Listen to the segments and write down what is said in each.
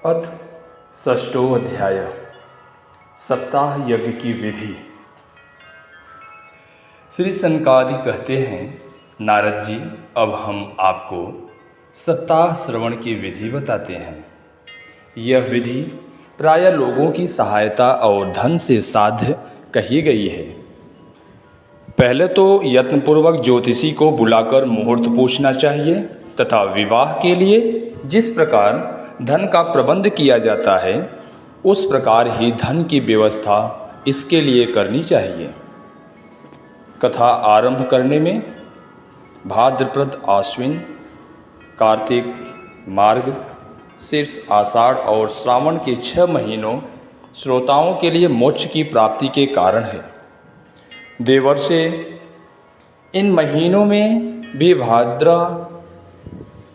अथ षष्ठो अध्याय सप्ताह यज्ञ की विधि। श्री सनकादि कहते हैं, नारद जी, अब हम आपको सप्ताह श्रवण की विधि बताते हैं। यह विधि प्रायः लोगों की सहायता और धन से साध्य कही गई है। पहले तो यत्नपूर्वक ज्योतिषी को बुलाकर मुहूर्त पूछना चाहिए तथा विवाह के लिए जिस प्रकार धन का प्रबंध किया जाता है उस प्रकार ही धन की व्यवस्था इसके लिए करनी चाहिए। कथा आरंभ करने में भाद्रपद, आश्विन, कार्तिक, मार्ग, शीर्ष, आषाढ़ और श्रावण के 6 महीनों श्रोताओं के लिए मोक्ष की प्राप्ति के कारण है। देवर्षे इन महीनों में भी भाद्रा,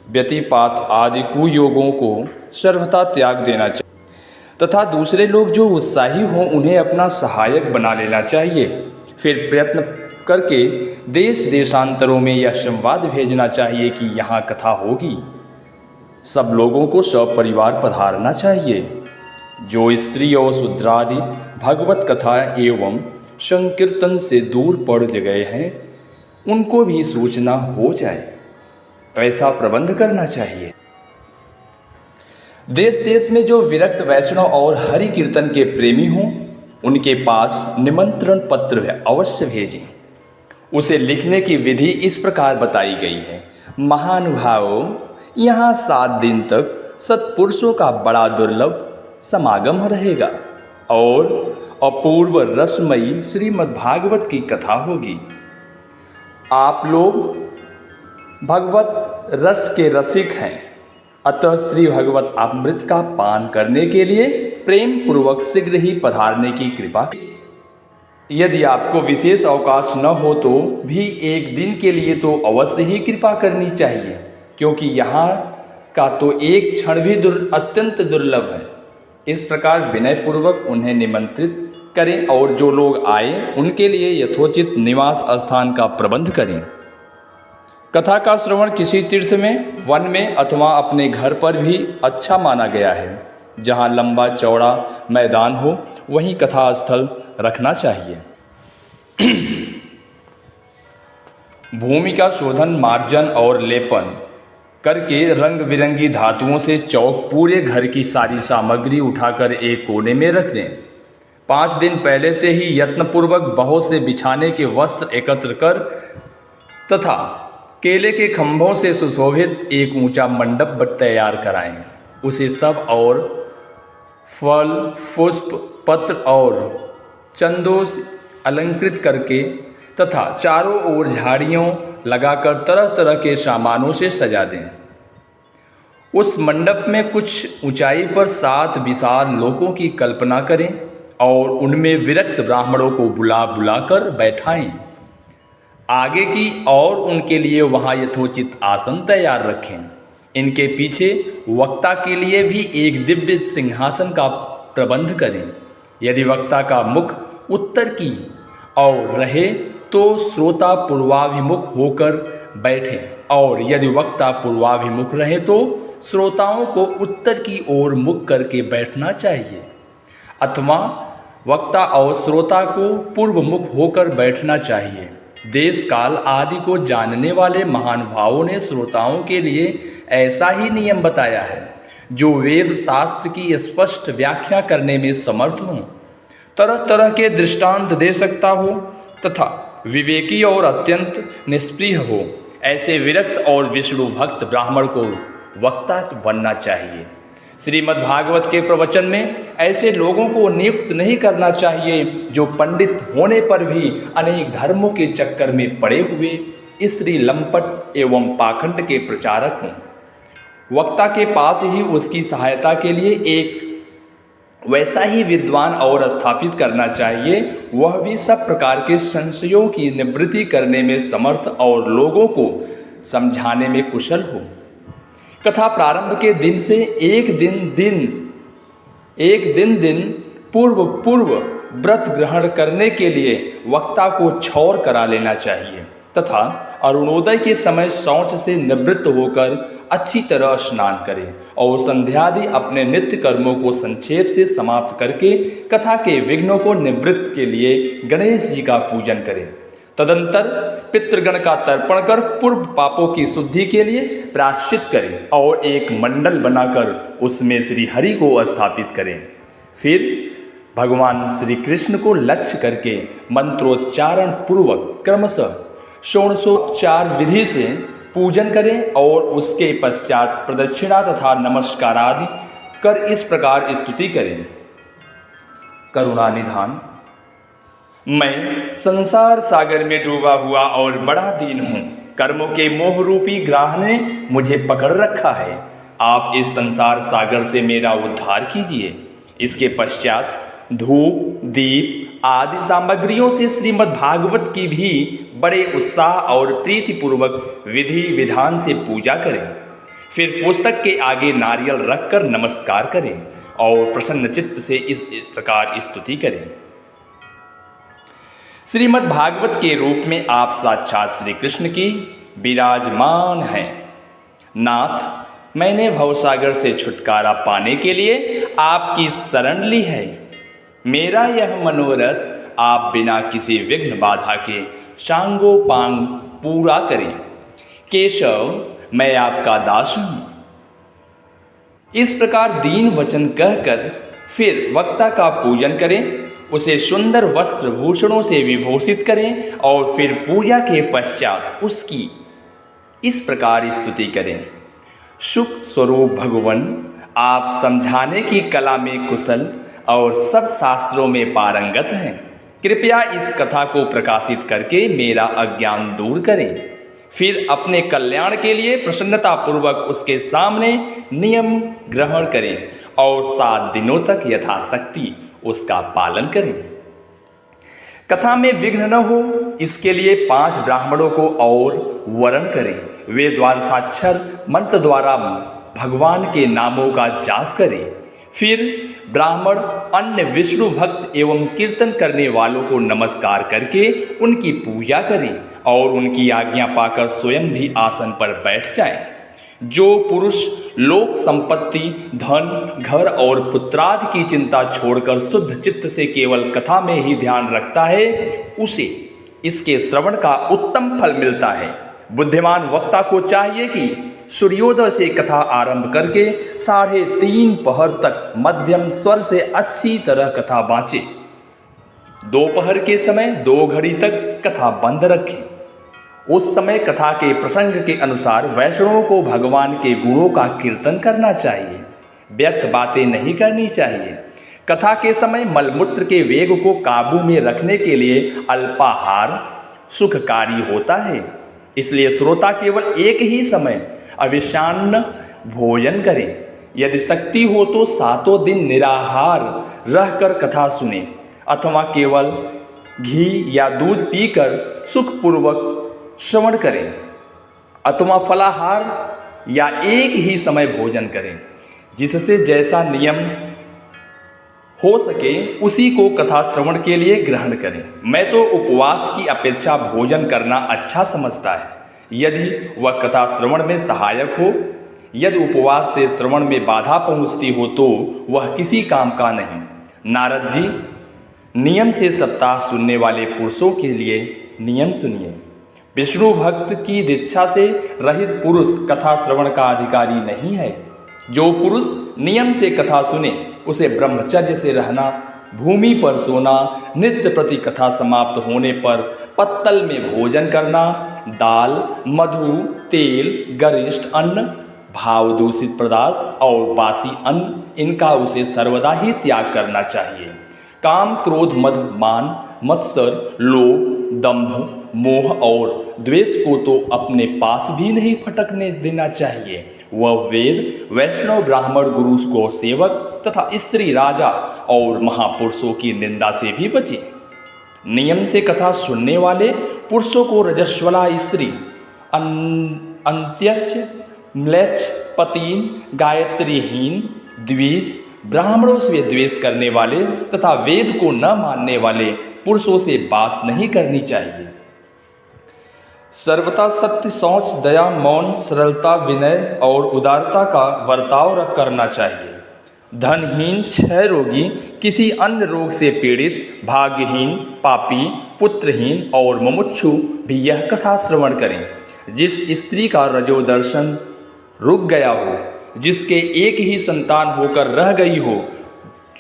व्यतिपात आदि कुयोगों को सर्वथा त्याग देना चाहिए तथा दूसरे लोग जो उत्साही हों उन्हें अपना सहायक बना लेना चाहिए। फिर प्रयत्न करके देश देशांतरों में यह संवाद भेजना चाहिए कि यहाँ कथा होगी। सब लोगों को सपरिवार पधारना चाहिए। जो स्त्री और शूद्रादि भगवत कथा एवं संकीर्तन से दूर पड़ गए हैं उनको भी सूचना हो जाए, ऐसा प्रबंध करना चाहिए। देश देश में जो विरक्त वैष्णव और हरि कीर्तन के प्रेमी हों उनके पास निमंत्रण पत्र अवश्य भेजें। उसे लिखने की विधि इस प्रकार बताई गई है। महानुभावों, यहाँ 7 दिन तक सत्पुरुषों का बड़ा दुर्लभ समागम रहेगा और अपूर्व रसमयी श्रीमद्भागवत की कथा होगी। आप लोग भगवत रस के रसिक हैं, अतः श्री भगवत अमृत का पान करने के लिए प्रेम पूर्वक शीघ्र ही पधारने की कृपा। यदि आपको विशेष अवकाश न हो तो भी 1 दिन के लिए तो अवश्य ही कृपा करनी चाहिए, क्योंकि यहाँ का तो एक क्षण भी अत्यंत दुर्लभ है। इस प्रकार विनय पूर्वक उन्हें निमंत्रित करें और जो लोग आए उनके लिए यथोचित निवास स्थान का प्रबंध करें। कथा का श्रवण किसी तीर्थ में, वन में अथवा अपने घर पर भी अच्छा माना गया है। जहाँ लंबा चौड़ा मैदान हो वहीं कथा स्थल रखना चाहिए। भूमि का शोधन, मार्जन और लेपन करके रंग बिरंगी धातुओं से चौक पूरे घर की सारी सामग्री उठाकर एक कोने में रख दें। 5 दिन पहले से ही यत्नपूर्वक बहुत से बिछाने के वस्त्र एकत्र कर तथा केले के खंभों से सुशोभित एक ऊंचा मंडप तैयार कराएं। उसे सब और फल, पुष्प, पत्र और चंदों से अलंकृत करके तथा चारों ओर झाड़ियों लगाकर तरह तरह के सामानों से सजा दें। उस मंडप में कुछ ऊंचाई पर 7 विशाल लोकों की कल्पना करें और उनमें विरक्त ब्राह्मणों को बुला बुलाकर बैठाएं। आगे की और उनके लिए वहाँ यथोचित आसन तैयार रखें। इनके पीछे वक्ता के लिए भी एक दिव्य सिंहासन का प्रबंध करें। यदि वक्ता का मुख उत्तर की ओर रहे तो श्रोता पूर्वाभिमुख होकर बैठें और यदि वक्ता पूर्वाभिमुख रहे तो श्रोताओं को उत्तर की ओर मुख करके बैठना चाहिए, अथवा वक्ता और श्रोता को पूर्व मुख होकर बैठना चाहिए। देश काल आदि को जानने वाले महानुभावों ने श्रोताओं के लिए ऐसा ही नियम बताया है जो वेद शास्त्र की स्पष्ट व्याख्या करने में समर्थ हो, तरह तरह के दृष्टांत दे सकता हो तथा विवेकी और अत्यंत निष्प्रिय हो। ऐसे विरक्त और विष्णु भक्त ब्राह्मण को वक्ता बनना चाहिए। श्रीमद् भागवत के प्रवचन में ऐसे लोगों को नियुक्त नहीं करना चाहिए जो पंडित होने पर भी अनेक धर्मों के चक्कर में पड़े हुए स्त्री लंपट एवं पाखंड के प्रचारक हों। वक्ता के पास ही उसकी सहायता के लिए एक वैसा ही विद्वान और स्थापित करना चाहिए, वह भी सब प्रकार के संशयों की निवृत्ति करने में समर्थ और लोगों को समझाने में कुशल हो। कथा प्रारंभ के दिन से एक दिन पूर्व व्रत ग्रहण करने के लिए वक्ता को क्षौर करा लेना चाहिए तथा अरुणोदय के समय शौच से निवृत्त होकर अच्छी तरह स्नान करें और संध्यादि अपने नित्य कर्मों को संक्षेप से समाप्त करके कथा के विघ्नों को निवृत्त के लिए गणेश जी का पूजन करें। तदंतर पितृगण का तर्पण कर पूर्व पापों की शुद्धि के लिए प्रायश्चित करें और एक मंडल बनाकर उसमें श्री हरि को स्थापित करें। फिर भगवान श्री कृष्ण को लक्ष्य करके मंत्रोच्चारण पूर्वक क्रमशः षोडशोपचार विधि से पूजन करें और उसके पश्चात प्रदक्षिणा तथा नमस्कार आदि कर इस प्रकार स्तुति करें। करुणा निधान, मैं संसार सागर में डूबा हुआ और बड़ा दीन हूँ। कर्मों के मोह रूपी ग्राह ने मुझे पकड़ रखा है। आप इस संसार सागर से मेरा उद्धार कीजिए। इसके पश्चात धूप दीप आदि सामग्रियों से श्रीमद् भागवत की भी बड़े उत्साह और प्रीतिपूर्वक विधि विधान से पूजा करें। फिर पुस्तक के आगे नारियल रखकर नमस्कार करें और प्रसन्न चित्त से इस प्रकार स्तुति करें। श्रीमद् भागवत के रूप में आप साक्षात श्री कृष्ण की विराजमान हैं। नाथ, मैंने भवसागर से छुटकारा पाने के लिए आपकी शरण ली है। मेरा यह मनोरथ आप बिना किसी विघ्न बाधा के सांगोपांग पूरा करें। केशव, मैं आपका दास हूं। इस प्रकार दीन वचन कहकर फिर वक्ता का पूजन करें, उसे सुंदर वस्त्र भूषणों से विभूषित करें और फिर पूजा के पश्चात उसकी इस प्रकार स्तुति करें। सुख स्वरूप भगवान, आप समझाने की कला में कुशल और सब शास्त्रों में पारंगत हैं। कृपया इस कथा को प्रकाशित करके मेरा अज्ञान दूर करें। फिर अपने कल्याण के लिए प्रसन्नतापूर्वक उसके सामने नियम ग्रहण करें और 7 दिनों तक यथाशक्ति उसका पालन करें। कथा में विघ्न न हो, इसके लिए 5 ब्राह्मणों को और वरण करें। वे द्वादशाक्षर मंत्र द्वारा भगवान के नामों का जाप करें। फिर ब्राह्मण अन्य विष्णु भक्त एवं कीर्तन करने वालों को नमस्कार करके उनकी पूजा करें और उनकी आज्ञा पाकर स्वयं भी आसन पर बैठ जाएं। जो पुरुष लोक संपत्ति, धन, घर और पुत्रादि की चिंता छोड़कर शुद्ध चित्त से केवल कथा में ही ध्यान रखता है, उसे इसके श्रवण का उत्तम फल मिलता है। बुद्धिमान वक्ता को चाहिए कि सूर्योदय से कथा आरंभ करके 3:30 पहर तक मध्यम स्वर से अच्छी तरह कथा बाँचे। दोपहर के समय 2 घड़ी तक कथा बंद रखें। उस समय कथा के प्रसंग के अनुसार वैष्णवों को भगवान के गुणों का कीर्तन करना चाहिए। व्यर्थ बातें नहीं करनी चाहिए। कथा के समय मलमूत्र के वेग को काबू में रखने के लिए अल्पाहार सुखकारी होता है। इसलिए श्रोता केवल एक ही समय अविषान्न भोजन करें। यदि शक्ति हो तो 7 दिन निराहार रहकर कथा सुने अथवा केवल घी या दूध पीकर सुखपूर्वक श्रवण करें अथवा फलाहार या एक ही समय भोजन करें। जिससे जैसा नियम हो सके उसी को कथा श्रवण के लिए ग्रहण करें। मैं तो उपवास की अपेक्षा भोजन करना अच्छा समझता है, यदि वह कथा श्रवण में सहायक हो। यदि उपवास से श्रवण में बाधा पहुंचती हो तो वह किसी काम का नहीं। नारद जी, नियम से सप्ताह सुनने वाले पुरुषों के लिए नियम सुनिए। विष्णु भक्त की दीक्षा से रहित पुरुष कथा श्रवण का अधिकारी नहीं है। जो पुरुष नियम से कथा सुने उसे ब्रह्मचर्य से रहना, भूमि पर सोना, नित्य प्रति कथा समाप्त होने पर पत्तल में भोजन करना, दाल, मधु, तेल, गरिष्ठ अन्न, भाव दूषित पदार्थ और बासी अन्न, इनका उसे सर्वदा ही त्याग करना चाहिए। काम, क्रोध, मद, मान, मत्सर, लोभ, दंभ, मोह और द्वेष को तो अपने पास भी नहीं फटकने देना चाहिए। वह वेद, वैष्णव, ब्राह्मण, गुरु को सेवक तथा स्त्री, राजा और महापुरुषों की निंदा से भी बचे। नियम से कथा सुनने वाले पुरुषों को रजस्वला स्त्री, अंत्यज, म्लेच्छ, पतीन, गायत्रीहीन, द्विज, ब्राह्मणों से द्वेष करने वाले तथा वेद को न मानने वाले पुरुषों से बात नहीं करनी चाहिए। सर्वथा सत्य, शौच, दया, मौन, सरलता, विनय और उदारता का बर्ताव करना चाहिए। धनहीन, क्षय रोगी, किसी अन्य रोग से पीड़ित, भाग्यहीन, पापी, पुत्रहीन और मुमुक्षु भी यह कथा श्रवण करें। जिस स्त्री का रजोदर्शन रुक गया हो, जिसके एक ही संतान होकर रह गई हो,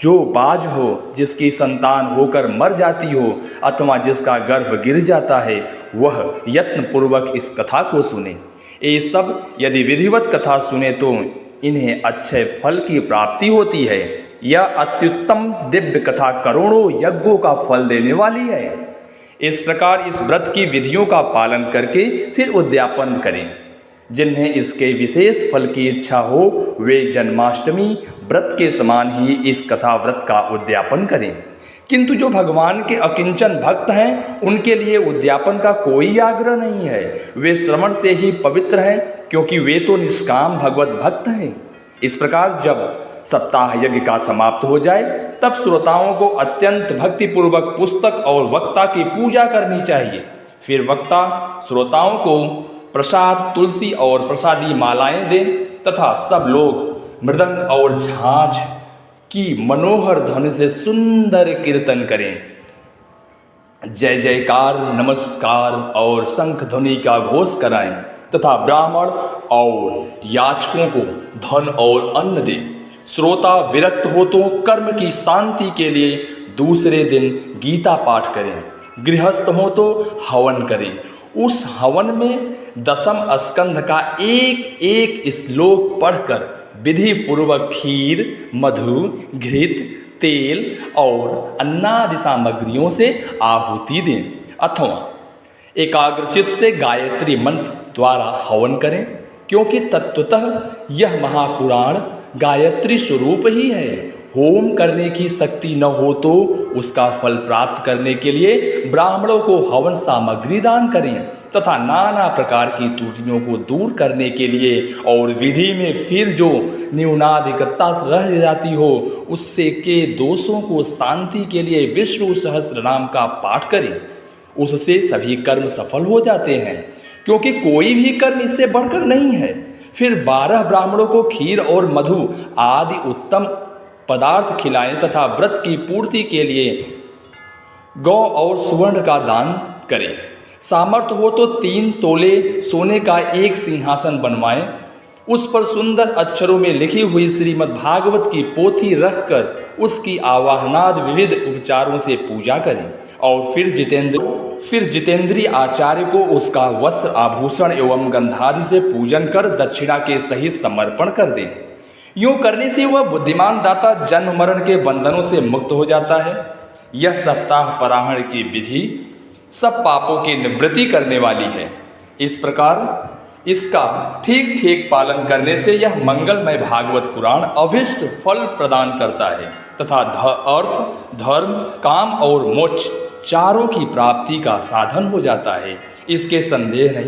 जो बाज हो, जिसकी संतान होकर मर जाती हो अथवा जिसका गर्भ गिर जाता है, वह यत्नपूर्वक इस कथा को सुने। ये सब यदि विधिवत कथा सुने तो इन्हें अच्छे फल की प्राप्ति होती है। यह अत्युत्तम दिव्य कथा करोड़ों यज्ञों का फल देने वाली है। इस प्रकार इस व्रत की विधियों का पालन करके फिर उद्यापन करें। जिन्हें इसके विशेष फल की इच्छा हो वे जन्माष्टमी व्रत के समान ही इस कथा व्रत का उद्यापन करें। किंतु जो भगवान के अकिंचन भक्त हैं उनके लिए उद्यापन का कोई आग्रह नहीं है। वे श्रवण से ही पवित्र हैं, क्योंकि वे तो निष्काम भगवत भक्त हैं। इस प्रकार जब सप्ताह यज्ञ का समाप्त हो जाए तब श्रोताओं को अत्यंत भक्तिपूर्वक पुस्तक और वक्ता की पूजा करनी चाहिए। फिर वक्ता श्रोताओं को प्रसाद, तुलसी और प्रसादी मालाएं दें तथा सब लोग मृदंग और झांझ की मनोहर ध्वनि से सुंदर कीर्तन करें। जय जयकार, नमस्कार और शंख ध्वनि का घोष कराएं तथा ब्राह्मण और याचकों को धन और अन्न दें। श्रोता विरक्त हो तो कर्म की शांति के लिए दूसरे दिन गीता पाठ करें। गृहस्थ हो तो हवन करें। उस हवन में दशम स्कंध का एक एक श्लोक पढ़कर विधि पूर्वक खीर, मधु, घृत, तेल और अन्नादि सामग्रियों से आहुति दें अथवा एकाग्रचित से गायत्री मंत्र द्वारा हवन करें, क्योंकि तत्वतः यह महापुराण गायत्री स्वरूप ही है। होम करने की शक्ति न हो तो उसका फल प्राप्त करने के लिए ब्राह्मणों को हवन सामग्री दान करें तथा नाना प्रकार की त्रुटियों को दूर करने के लिए और विधि में फिर जो न्यूनाधिकता रह जाती हो उससे के दोषों को शांति के लिए विष्णु सहस्त्र नाम का पाठ करें। उससे सभी कर्म सफल हो जाते हैं, क्योंकि कोई भी कर्म इससे बढ़कर नहीं है। फिर 12 ब्राह्मणों को खीर और मधु आदि उत्तम पदार्थ खिलाएं तथा व्रत की पूर्ति के लिए गौ और सुवर्ण का दान करें। सामर्थ्य हो तो 3 तोले सोने का एक सिंहासन बनवाएं, उस पर सुंदर अक्षरों में लिखी हुई श्रीमद् भागवत की पोथी रखकर उसकी आवाहनाद विविध उपचारों से पूजा करें और फिर जितेंद्रीय आचार्य को उसका वस्त्र, आभूषण एवं गंधादि से पूजन कर दक्षिणा के सहित समर्पण कर दें। यूँ करने से वह बुद्धिमान दाता जन्म मरण के बंधनों से मुक्त हो जाता है। यह सप्ताह पराहण की विधि सब पापों की निवृत्ति करने वाली है। इस प्रकार इसका ठीक ठीक पालन करने से यह मंगलमय भागवत पुराण अभिष्ट फल प्रदान करता है तथा अर्थ, धर्म, काम और मोक्ष चारों की प्राप्ति का साधन हो जाता है। इसमें संदेह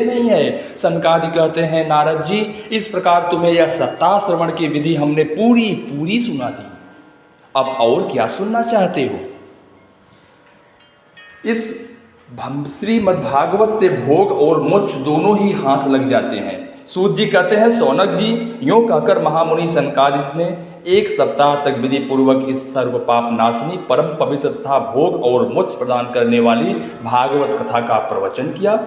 नहीं है। सनकादि कहते हैं, नारद जी, इस प्रकार तुम्हें यह सप्ताह श्रवण की विधि हमने पूरी सुना दी, अब और क्या सुनना चाहते हो? इस श्रीमद्भागवत से भोग और मोक्ष दोनों ही हाथ लग जाते हैं। सूत जी कहते हैं, सौनक जी, यूँ कहकर महामुनि सनकादिक ने 1 सप्ताह तक विधि पूर्वक इस सर्व पाप नाशनी, परम पवित्र तथा भोग और मोक्ष प्रदान करने वाली भागवत कथा का प्रवचन किया।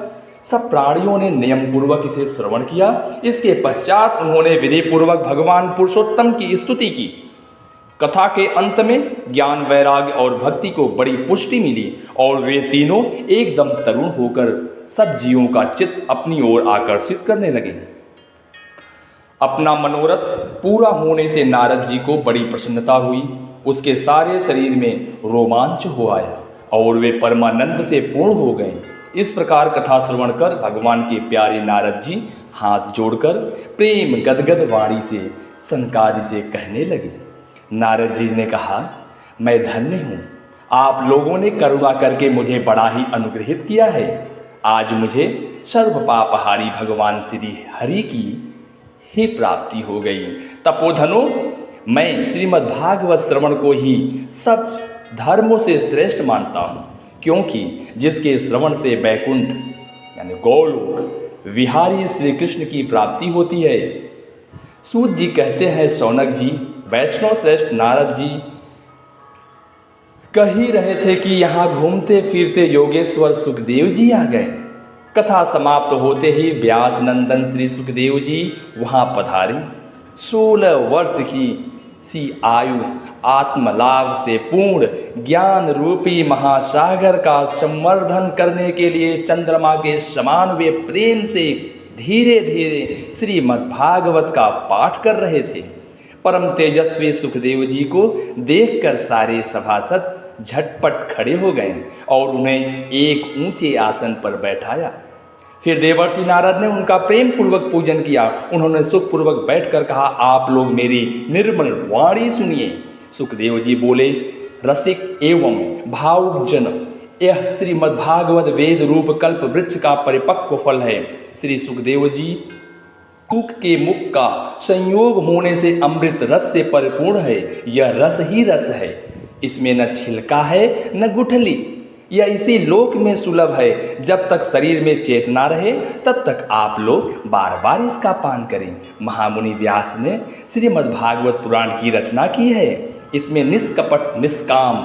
सब प्राणियों ने नियम पूर्वक इसे श्रवण किया। इसके पश्चात उन्होंने विधि पूर्वक भगवान पुरुषोत्तम की स्तुति की। कथा के अंत में ज्ञान, वैराग्य और भक्ति को बड़ी पुष्टि मिली और वे तीनों एकदम तरुण होकर सब जीवों का चित्त अपनी ओर आकर्षित करने लगे। अपना मनोरथ पूरा होने से नारद जी को बड़ी प्रसन्नता हुई। उसके सारे शरीर में रोमांच हो आया और वे परमानंद से पूर्ण हो गए। इस प्रकार कथा श्रवण कर भगवान के प्यारे नारद जी हाथ जोड़कर प्रेम गदगद वाणी से सनकादि से कहने लगे। नारद जी ने कहा, मैं धन्य हूँ, आप लोगों ने करुणा करके मुझे बड़ा ही अनुग्रहित किया है। आज मुझे सर्व पापहारी भगवान श्री हरि की ही प्राप्ति हो गई। तपोधनो, मैं श्रीमद् भागवत श्रवण को ही सब धर्मों से श्रेष्ठ मानता हूँ, क्योंकि जिसके श्रवण से बैकुंठ यानी गोलोक विहारी श्री कृष्ण की प्राप्ति होती है। सूत जी कहते हैं, शौनक जी, वैष्णव श्रेष्ठ नारद जी कह ही रहे थे कि यहाँ घूमते फिरते योगेश्वर सुखदेव जी आ गए। कथा समाप्त होते ही व्यास नंदन श्री सुखदेव जी वहाँ पधारे। 16 वर्ष की सी आयु आत्मलाभ से पूर्ण ज्ञान रूपी महासागर का संवर्धन करने के लिए चंद्रमा के समान वे प्रेम से धीरे धीरे श्रीमद्भागवत का पाठ कर रहे थे। परम तेजस्वी सुखदेव जी को देखकर सारे सभासद झटपट खड़े हो गए और उन्हें एक ऊंचे आसन पर बैठाया। फिर देवर्षि नारद ने उनका प्रेम पूर्वक पूजन किया। उन्होंने सुखपूर्वक बैठकर कहा, आप लोग मेरी निर्मल वाणी सुनिए। सुखदेव जी बोले, रसिक एवं भावुक जन, यह श्रीमद्भागवत वेद रूप कल्प वृक्ष का परिपक्व फल है। श्री सुखदेव जी सूख के मुख का संयोग होने से अमृत रस से परिपूर्ण है। यह रस ही रस है, इसमें न छिलका है न गुठली। यह इसी लोक में सुलभ है। जब तक शरीर में चेतना रहे तब तक आप लोग बार बार इसका पान करें। महामुनि व्यास ने श्रीमद्भागवत पुराण की रचना की है। इसमें निष्कपट निष्काम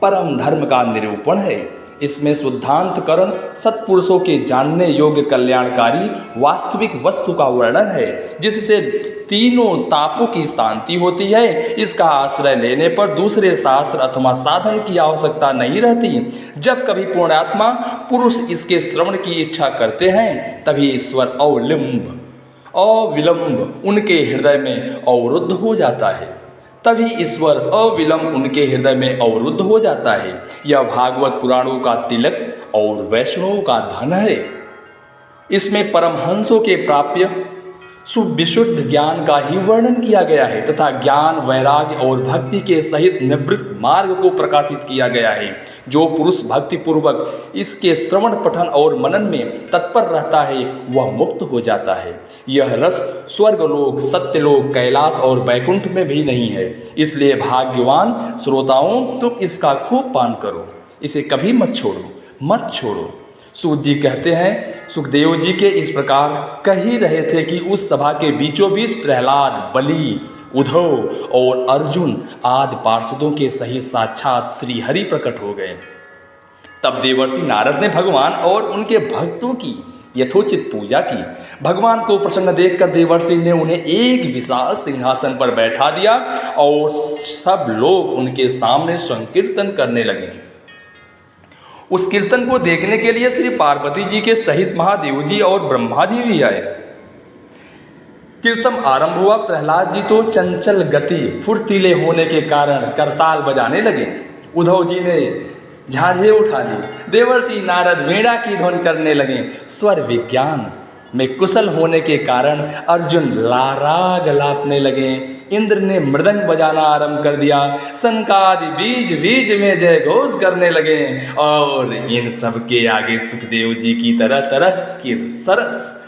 परम धर्म का निरूपण है। इसमें शुद्धांतकरण सत्पुरुषों के जानने योग्य कल्याणकारी वास्तविक वस्तु का वर्णन है, जिससे तीनों तापों की शांति होती है। इसका आश्रय लेने पर दूसरे शास्त्र अथवा साधन की आवश्यकता नहीं रहती। जब कभी पुण्यात्मा पुरुष इसके श्रवण की इच्छा करते हैं तभी ईश्वर अविलंब उनके हृदय में अवरुद्ध हो जाता है। यह भागवत पुराणों का तिलक और वैष्णवों का धन है। इसमें परमहंसों के प्राप्य सुविशुद्ध ज्ञान का ही वर्णन किया गया है तथा ज्ञान वैराग्य और भक्ति के सहित निवृत्त मार्ग को प्रकाशित किया गया है। जो पुरुष भक्ति पूर्वक इसके श्रवण पठन और मनन में तत्पर रहता है वह मुक्त हो जाता है। यह रस स्वर्गलोक सत्यलोक कैलाश और बैकुंठ में भी नहीं है। इसलिए भाग्यवान श्रोताओं, तुम इसका खूब पान करो, इसे कभी मत छोड़ो। सूत जी कहते हैं, सुखदेव जी के इस प्रकार कह ही रहे थे कि उस सभा के बीचों बीच प्रहलाद, बलि, उद्धव और अर्जुन आदि पार्षदों के सहित साक्षात श्री हरि प्रकट हो गए। तब देवर्षि नारद ने भगवान और उनके भक्तों की यथोचित पूजा की। भगवान को प्रसन्न देखकर देवर्षि ने उन्हें एक विशाल सिंहासन पर बैठा दिया और सब लोग उनके सामने संकीर्तन करने लगे। उस कीर्तन को देखने के लिए श्री पार्वती जी के सहित महादेव जी और ब्रह्मा जी भी आए। कीर्तन आरंभ हुआ। प्रहलाद जी तो चंचल गति फुर्तीले होने के कारण करताल बजाने लगे। उद्धव जी ने झांझे उठा ली। देवर्षि नारद वीणा की धुन करने लगे। स्वर विज्ञान में कुशल होने के कारण अर्जुन लाराग लापने लगे। इंद्र ने मृदंग बजाना आरंभ कर दिया। सनकादि बीज बीज में जय घोष करने लगे और इन सब के आगे सुखदेव जी की तरह तरह की सरस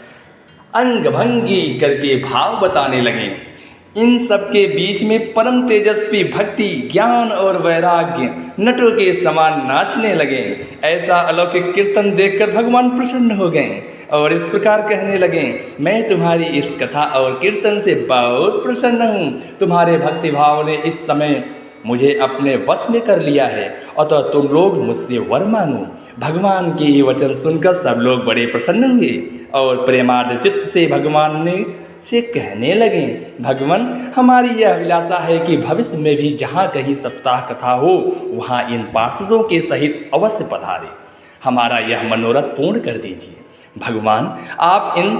अंग भंगी करके भाव बताने लगे। इन सब के बीच में परम तेजस्वी भक्ति ज्ञान और वैराग्य नटों के समान नाचने लगे। ऐसा अलौकिक कीर्तन देखकर भगवान प्रसन्न हो गए और इस प्रकार कहने लगे, मैं तुम्हारी इस कथा और कीर्तन से बहुत प्रसन्न हूँ। तुम्हारे भक्ति भाव ने इस समय मुझे अपने वश में कर लिया है, अतः तुम लोग मुझसे वर मांगो। भगवान के ये वचन सुनकर सब लोग बड़े प्रसन्न हुए और प्रेमार्ध चित्त से भगवान ने से कहने लगे, भगवान हमारी यह अभिलाषा है कि भविष्य में भी जहाँ कहीं सप्ताह कथा हो वहाँ इन पार्षदों के सहित अवश्य पधारे। हमारा यह मनोरथ पूर्ण कर दीजिए। भगवान आप इन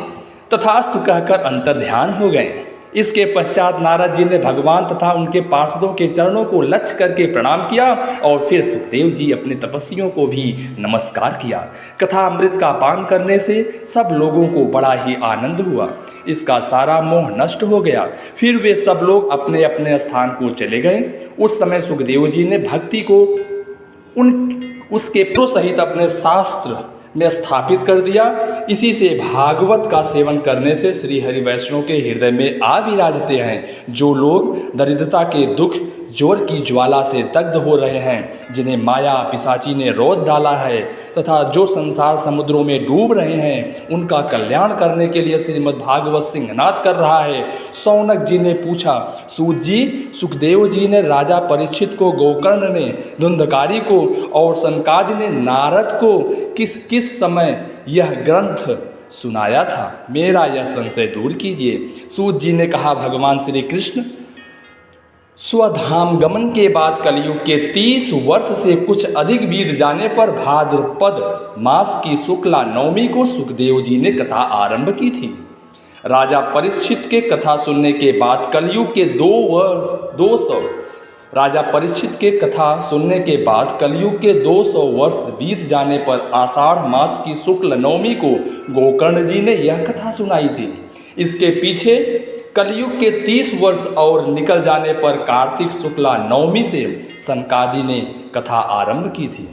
तथास्तु कहकर अंतर ध्यान हो गए। इसके पश्चात नारद जी ने भगवान तथा उनके पार्षदों के चरणों को लक्ष्य करके प्रणाम किया और फिर सुखदेव जी अपने तपस्वियों को भी नमस्कार किया। कथा अमृत का पान करने से सब लोगों को बड़ा ही आनंद हुआ। इसका सारा मोह नष्ट हो गया। फिर वे सब लोग अपने अपने स्थान को चले गए। उस समय सुखदेव जी ने भक्ति को उसके सहित अपने शास्त्र में स्थापित कर दिया। इसी से भागवत का सेवन करने से श्री हरि वैष्णव के हृदय में आ विराजते हैं। जो लोग दरिद्रता के दुख जोर की ज्वाला से दग्ध हो रहे हैं, जिन्हें माया पिशाची ने रोध डाला है, तथा जो संसार समुद्रों में डूब रहे हैं, उनका कल्याण करने के लिए श्रीमद् भागवत सिंहनाद कर रहा है। शौनक जी ने पूछा, सूत जी, सुखदेव जी ने राजा परीक्षित को, गोकर्ण ने धुंधकारी को और सनकादि ने नारद को किस किस समय यह ग्रंथ सुनाया था? मेरा यह संशय दूर कीजिए। सूत जी ने कहा, भगवान श्री कृष्ण स्वधाम गमन के बाद कलयुग के 30 वर्ष से कुछ अधिक बीत जाने पर भाद्रपद मास की शुक्ला नवमी को सुखदेव जी ने कथा आरंभ की थी। राजा परीक्षित के कथा सुनने के बाद कलयुग के 200 वर्ष बीत जाने पर आषाढ़ मास की शुक्ल नवमी को गोकर्ण जी ने यह कथा सुनाई थी। इसके पीछे कलयुग के 30 वर्ष और निकल जाने पर कार्तिक शुक्ला नवमी से सनकादि ने कथा आरंभ की थी।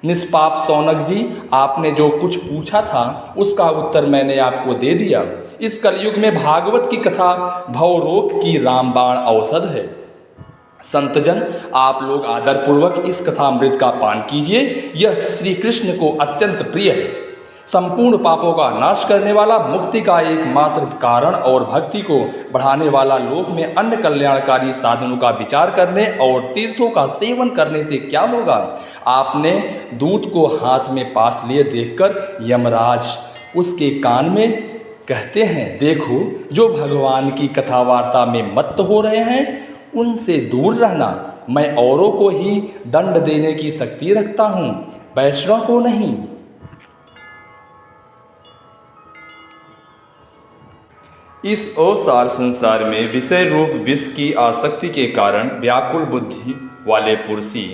निष्पाप शौनक जी, आपने जो कुछ पूछा था उसका उत्तर मैंने आपको दे दिया। इस कलयुग में भागवत की कथा भवरोग की रामबाण औषध है। संतजन, आप लोग आदरपूर्वक इस कथामृत का पान कीजिए। यह श्री कृष्ण को अत्यंत प्रिय है। संपूर्ण पापों का नाश करने वाला, मुक्ति का एकमात्र कारण और भक्ति को बढ़ाने वाला, लोक में अन्य कल्याणकारी साधनों का विचार करने और तीर्थों का सेवन करने से क्या होगा? आपने दूत को हाथ में पास लिए देखकर यमराज उसके कान में कहते हैं, देखो, जो भगवान की कथा वार्ता में मत्त हो रहे हैं उनसे दूर रहना। मैं औरों को ही दंड देने की शक्ति रखता हूँ, वैष्णव को नहीं। इस असार संसार में विषय रूप विष की आसक्ति के कारण व्याकुल बुद्धि वाले पुरुषी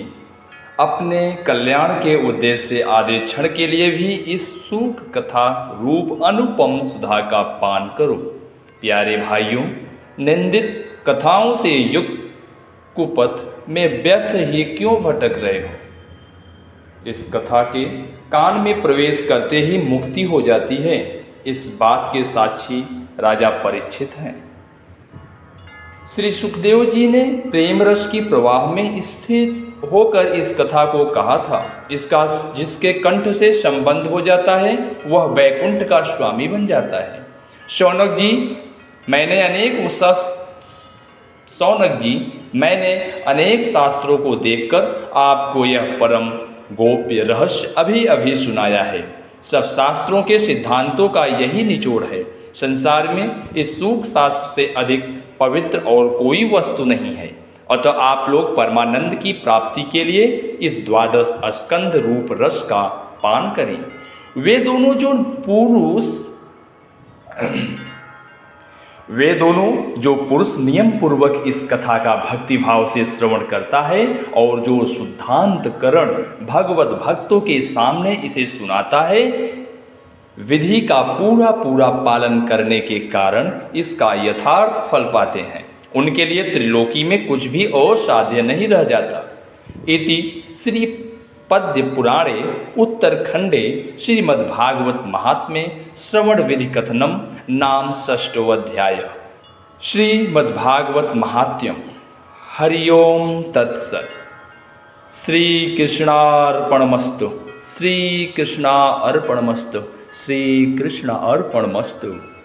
अपने कल्याण के उद्देश्य से आधे क्षण के लिए भी इस सुख कथा रूप अनुपम सुधा का पान करो। प्यारे भाइयों, निंदित कथाओं से युक्त कुपथ में व्यर्थ ही क्यों भटक रहे हो? इस कथा के कान में प्रवेश करते ही मुक्ति हो जाती है। इस बात के साक्षी राजा परीक्षित हैं। श्री सुखदेव जी ने प्रेम रस की प्रवाह में स्थित होकर इस कथा को कहा था। इसका जिसके कंठ से संबंध हो जाता है वह वैकुंठ का स्वामी बन जाता है। शौनक जी, मैंने अनेक शास्त्रों को देखकर आपको यह परम गोप्य रहस्य अभी अभी सुनाया है। सब शास्त्रों के सिद्धांतों का यही निचोड़ है। संसार में इस सूख शास्त्र से अधिक पवित्र और कोई वस्तु नहीं है। अतः आप लोग परमानंद की प्राप्ति के लिए इस 12 स्कंद रूप रस का पान करें। वे दोनों जो पुरुष नियम पूर्वक इस कथा का भक्ति भाव से श्रवण करता है और जो शुद्धांतकरण भगवत भक्तों के सामने इसे सुनाता है, विधि का पूरा पालन करने के कारण इसका यथार्थ फल पाते हैं। उनके लिए त्रिलोकी में कुछ भी असाध्य नहीं रह जाता। इति श्री पद्य पुराणे उत्तरखंडे श्रीमद्भागवत महात्म्ये श्रवण विधि कथनम नाम 6वाध्याय। श्रीमद्भागवत महात्म्यम। हरि ओम तत्सत्। श्री कृष्णार्पणमस्तु। श्री कृष्णार्पणमस्तु। श्री कृष्णार्पणमस्तु।